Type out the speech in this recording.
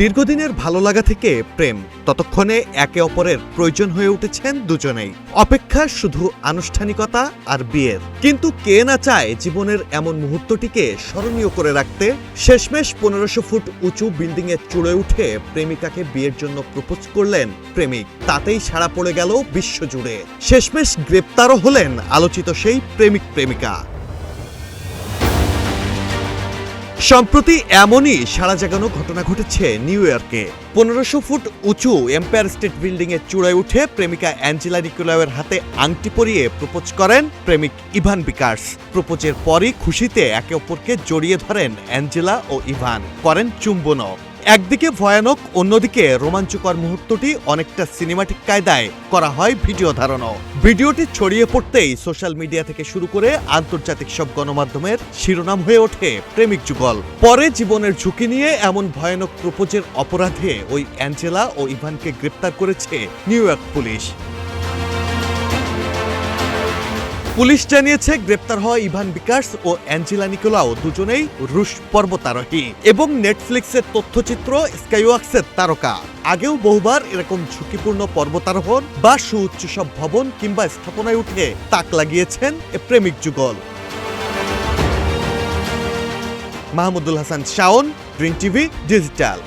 দীর্ঘদিনের ভালো লাগা থেকে প্রেম, ততক্ষণে একে অপরের প্রয়োজন হয়ে উঠেছেন দুজনেই। অপেক্ষা শুধু আনুষ্ঠানিকতা আর বিয়ের। কিন্তু কে না চায় জীবনের এমন মুহূর্তটিকে স্মরণীয় করে রাখতে? শেষমেশ 1500 ফুট উঁচু বিল্ডিংয়ে চড়ে উঠে প্রেমিকাকে বিয়ের জন্য প্রপোজ করলেন প্রেমিক। তাতেই সাড়া পড়ে গেল বিশ্বজুড়ে। শেষমেশ গ্রেপ্তারও হলেন আলোচিত সেই প্রেমিক প্রেমিকা। সম্প্রতি এমনই সাড়া জাগানো ঘটনা ঘটেছে নিউ ইয়র্কে। 1500 ফুট উঁচু এম্পায়ার স্টেট বিল্ডিং এর চূড়ায় উঠে প্রেমিকা অ্যাঞ্জেলা নিকোলাওয়ের হাতে আংটি পরিয়ে প্রপোজ করেন প্রেমিক ইভান বিকার্স। প্রপোজের পরই খুশিতে একে অপরকে জড়িয়ে ধরেন অ্যাঞ্জেলা ও ইভান, করেন চুম্বনও। একদিকে ভয়ানক, অন্যদিকে রোমাঞ্চকর মুহূর্তটি অনেকটা সিনেমাটিক কায়দায় করা হয় ভিডিও ধারণও। ভিডিওটি ছড়িয়ে পড়তেই সোশ্যাল মিডিয়া থেকে শুরু করে আন্তর্জাতিক সব গণমাধ্যমের শিরোনাম হয়ে ওঠে প্রেমিক যুগল। পরে জীবনের ঝুঁকি নিয়ে এমন ভয়ানক প্রপোজের অপরাধে ওই অ্যাঞ্জেলা ও ইভানকে গ্রেপ্তার করেছে নিউ ইয়র্ক পুলিশ। পুলিশ জানিয়েছে, গ্রেপ্তার হওয়া ইভান বিকার্স ও অ্যাঞ্জেলা নিকোলাও দুজনেই রুশ পর্বতারোহী এবং নেটফ্লিক্সের তথ্যচিত্র স্কাইওয়াক্সের তারকা। আগেও বহুবার এরকম ঝুঁকিপূর্ণ পর্বতারোহণ বা সুউচ্চ সব ভবন কিংবা স্থাপনায় উঠে তাক লাগিয়েছেন এ প্রেমিক যুগল। Mahmudul Hasan Shaon, green TV digital.